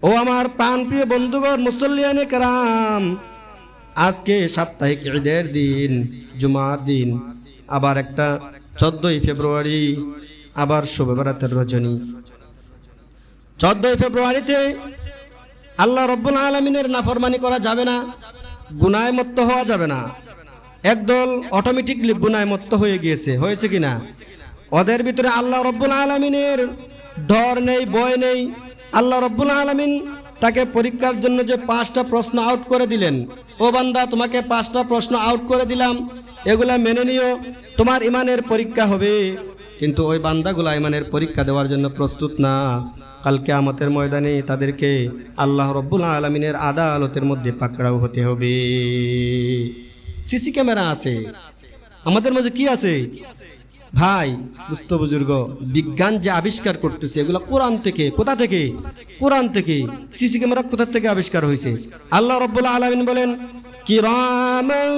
ও আমার প্রাণপ্রিয় বন্ধুগণ, মুসল্লিয়ানে কেরাম, আজকে সাপ্তাহিক ঈদের দিন, জুমার দিন, আবার একটা 14ই ফেব্রুয়ারি, আবার শবে বরাতের রজনী। 14ই ফেব্রুয়ারিতে আল্লাহ রব্বুল আলামিনের নাফরমানি করা যাবে না, গুনায় মত্ত হওয়া যাবে না। একদল অটোমেটিকলি গুনায় মত্ত হয়ে গিয়েছে, হয়েছে কিনা? ওদের ভিতরে আল্লাহ রব্বুল আলামিনের ডর নেই, ভয় নেই। আল্লাহ রব্বুল আলামিন তাকে পরীক্ষার জন্য যে 5টা প্রশ্ন আউট করে দিলেন, ও বান্দা তোমাকে 5টা প্রশ্ন আউট করে দিলাম, এগুলা মেনে নিও, তোমার ইমানের পরীক্ষা হবে। কিন্তু ওই বান্দাগুলা ইমানের পরীক্ষা দেওয়ার জন্য প্রস্তুত না। কাল কিয়ামতের ময়দানে তাদেরকে আল্লাহ রব্বুল আলামিনের আদালতের মধ্যে পাকড়াও হতে হবে। সিসি ক্যামেরা আছে আমাদের মাঝে, কি আছে ভাই দুস্থ বুজুর্গ? বিজ্ঞান যে আবিষ্কার করতেছে এগুলো কোরআন থেকে। কোথা থেকে? কোরআন থেকে। সিসি ক্যামেরা কোথা থেকে আবিষ্কার হয়েছে? আল্লাহ রাব্বুল আলামিন বলেন, কিরামান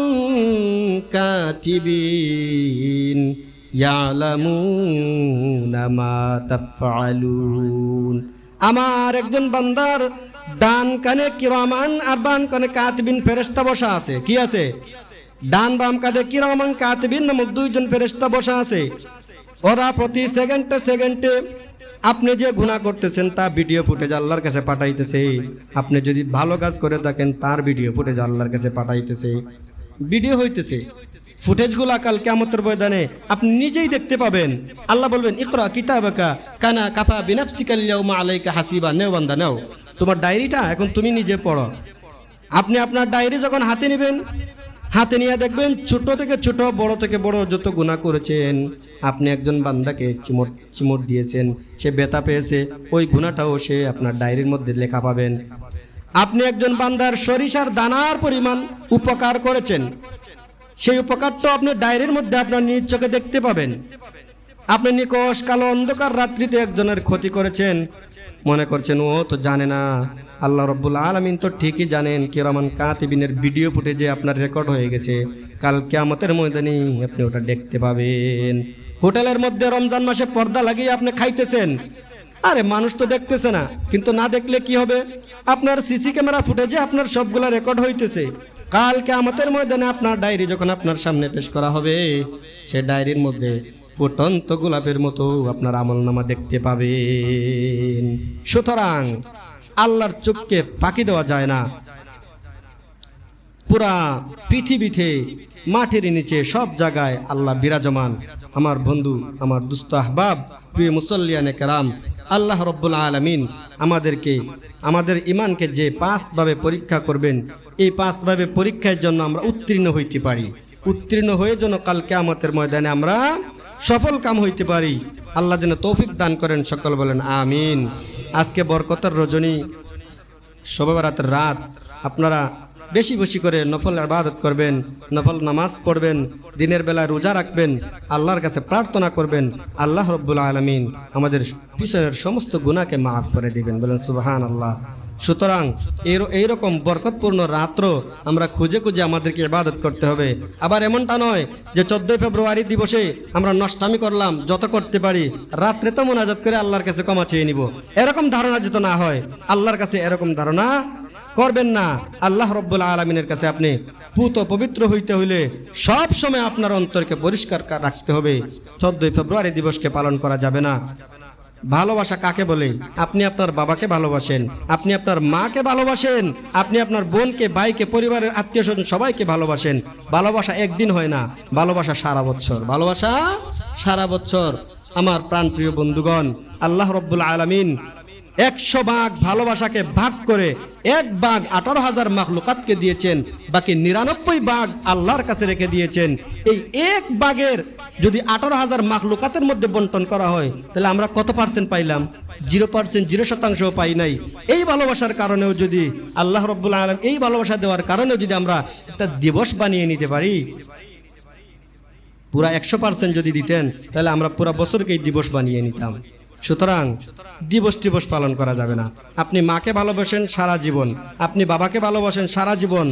কাতিবিন ইয়ালামুনা মা তাফআলুন। আমার একজন বান্দার ডান কানে কিরামান আর বাম কানে কাতিবিন ফেরেশতা বসা আছে। কি আছে? ডান বাম কাঁধে কিরামান কাতিবিন নামক 2জন ফেরেশতা বসা আছে। ওরা প্রতি সেকেন্ডে সেকেন্ডে আপনি যে গুনাহ করতেছেন তা ভিডিও ফুটেজ আল্লাহর কাছে পাঠাইতেছে। আপনি যদি ভালো কাজ করে থাকেন তার ভিডিও ফুটেজ আল্লাহর কাছে পাঠাইতেছে, ভিডিও হইতেছে। ফুটেজগুলা কাল কিয়ামতের ময়দানে আপনি নিজেই দেখতে পাবেন। আল্লাহ বলবেন, ইকরা কিতাবাকা কানা কাফা বিনাফসিকাল ইয়াউমা আলাইকা হাসিবা। নেও বান্দা নেও, তোমার ডায়েরিটা এখন তুমি নিজে পড়ো। আপনি আপনার ডায়েরি যখন হাতে নেবেন, হাতে নিয়ে দেখবেন ছোট থেকে ছোট, বড় থেকে বড় যত গুনাহ করেছেন। আপনি একজন বান্দাকে চিমট দিয়েছেন, সে ব্যথা পেয়েছে, ওই গুনাহটাও সে আপনার ডায়েরির মধ্যে লেখা পাবেন। আপনি একজন বান্দার সরিষার দানার পরিমাণ উপকার করেছেন, সেই উপকারটা আপনি ডায়েরির মধ্যে আপনার নিজ চোখে দেখতে পাবেন। আপনি নিকষ কালো অন্ধকার রাত্রিতে একজনের ক্ষতি করেছেন, মনে করছেন ও তো জানে না। আল্লাহ রব্বুল আলামিন তো ঠিকই জানেন। কিরামান কাতিবিনের ভিডিও ফুটেজে আপনার রেকর্ড হয়ে গেছে। কাল কিয়ামতের ময়দানে আপনি ওটা দেখতে পাবেন। হোটেলের মধ্যে রমজান মাসে পর্দা লাগিয়ে আপনি খাইতেছেন, আরে মানুষ তো দেখতেছে না, কিন্তু না দেখলে কি হবে? আপনার সিসি ক্যামেরা ফুটেজে আপনার সবগুলা রেকর্ড হইতেছে। কাল কিয়ামতের ময়দানে আপনার ডায়েরি যখন আপনার সামনে পেশ করা হবে, সে ডায়েরির মধ্যে ফুটন্ত গোলাপের মতো আপনার আমলনামা দেখতে পাবেন। সুতরাং আল্লাহর চোখকে ফাঁকি দেওয়া যায় না। পুরা পৃথিবীতে মাটির নিচে সব জায়গায় আল্লাহ বিরাজমান। আমার বন্ধু, আমার দুস্থ আহবাব, প্রিয় মুসল্লিয়ানে কেরাম, আল্লাহ রব্বুল আলামিন আমাদেরকে, আমাদের ইমানকে যে 5ভাবে পরীক্ষা করবেন, এই 5ভাবে পরীক্ষার জন্য আমরা উত্তীর্ণ হইতে পারি। উত্তীর্ণ হয়ে যেন কাল কিয়ামতের ময়দানে আমরা সফল কাম হইতে পারি। আল্লাহ যেন তৌফিক দান করেন। সকল বলেন আমিন। আজকে বরকতের রজনী, শবে বরাতের রাত, আপনারা বেশি বেশি করে নফল ইবাদত করবেন, নফল নামাজ পড়বেন, দিনের বেলায় রোজা রাখবেন, আল্লাহর কাছে প্রার্থনা করবেন। আল্লাহ রব্বুল আলামিন আমাদের পিছনের সমস্ত গুনাহকে মাফ করে দিবেন। বলেন সুবহানাল্লাহ। সুতরাং এইরকম বরকতপূর্ণ রাত্র আমরা খুঁজে খুঁজে আমাদেরকে ইবাদত করতে হবে। আবার এমনটা নয় যে 14 ফেব্রুয়ারি দিবসে আমরা নষ্টামি করলাম, যত করতে পারি রাত্রে তো মোনাজাত করে আল্লাহর কাছে ক্ষমা চেয়ে নিব, এরকম ধারণা যেন না হয়। আল্লাহর কাছে এরকম ধারণা করবেন না। আল্লাহ রব্বুল আলামিনের কাছে আপনি পুত পবিত্র হইতে হইলে সব সময় আপনার অন্তরকে পরিষ্কার রাখতে হবে। 14 ফেব্রুয়ারি দিবসকে পালন করা যাবে না। ভালোবাসা কাকে বলে? আপনি আপনার বাবাকে ভালোবাসেন, আপনি আপনার মাকে ভালোবাসেন, আপনি আপনার বোনকে, ভাইকে, পরিবারের আত্মীয় স্বজন সবাইকে ভালোবাসেন। ভালোবাসা একদিন হয় না, ভালোবাসা সারা বছর। ভালোবাসা সারা বছর। আমার প্রাণপ্রিয় বন্ধুগণ, আল্লাহ রব্বুল আলামিন 100 ভাগ ভালোবাসাকে ভাগ করে 1 ভাগ 18,000 মাখলুকাতকে দিয়েছেন, বাকি 99 ভাগ আল্লাহর কাছে রেখে দিয়েছেন। এই 1 ভাগের যদি 18,000 মাখলুকাতের মধ্যে বন্টন করা হয়, তাহলে আমরা কত পার্সেন্ট পাইলাম? 0%, 0% পাই নাই। এই ভালোবাসার কারণেও যদি আল্লাহ রব্বুল আলামিন এই ভালোবাসা দেওয়ার কারণেও যদি আমরা একটা দিবস বানিয়ে নিতে পারি, পুরা 100% যদি দিতেন, তাহলে আমরা পুরা বছরকেই দিবস বানিয়ে নিতাম। সুতরাং দিবস পালন করা যাবে না। আপনি মাকে ভালোবাসেন সারা জীবন, আপনি বাবাকে ভালোবাসেন সারা জীবন,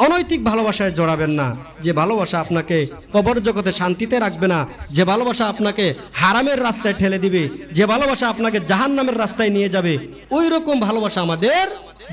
অনৈতিক ভালোবাসায় জড়াবেন না, যে ভালোবাসা আপনাকে কবর জগতে শান্তিতে রাখবে না, যে ভালোবাসা আপনাকে হারামের রাস্তায় ঠেলে দিবে, যে ভালোবাসা আপনাকে জাহান্নামের রাস্তায় নিয়ে যাবে, ওই রকম ভালোবাসা আমাদের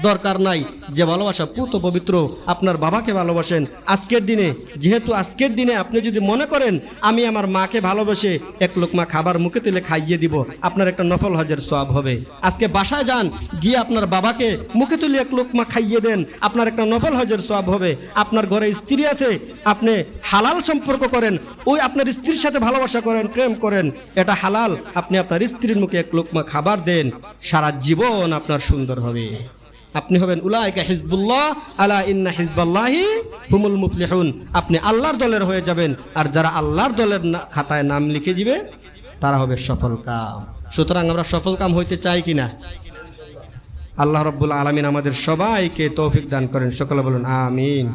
দরকার নাই। যে ভালোবাসা পুত পবিত্র, আপনার বাবাকে ভালোবাসেন। আজকের দিনে, যেহেতু আজকের দিনে আপনি যদি মনে করেন আমি আমার মাকে ভালোবেসে এক লোকমা খাবার মুখে তুলে খাইয়ে দিব, আপনার একটা নফল হজের সওয়াব হবে। আজকে বাসায় যান, গিয়ে আপনার বাবাকে মুখে তুলে এক লোকমা খাইয়ে দেন, আপনার একটা নফল হজের সওয়াব হবে। আপনার ঘরে স্ত্রী আছে, আপনি হালাল সম্পর্ক করেন, ওই আপনার স্ত্রীর সাথে ভালোবাসা করেন, প্রেম করেন, এটা হালাল। আপনি আপনার স্ত্রীর মুখে এক লোকমা খাবার দেন, সারা জীবন আপনার সুন্দর হবে। আপনি হবেন উলাইকা হিজবুল্লাহ আলা ইন্না হিজবাল্লাহি হুমুল মুফলিহুন। আপনি আল্লাহর দলের হয়ে যাবেন, আর যারা আল্লাহর দলের খাতায় নাম লিখে দিবে তারা হবে সফল কাম। সুতরাং আমরা সফল কাম হইতে চাই কিনা? আল্লাহ রাব্বুল আলামিন আমাদের সবাইকে তৌফিক দান করেন। সকলে বলুন আমিন।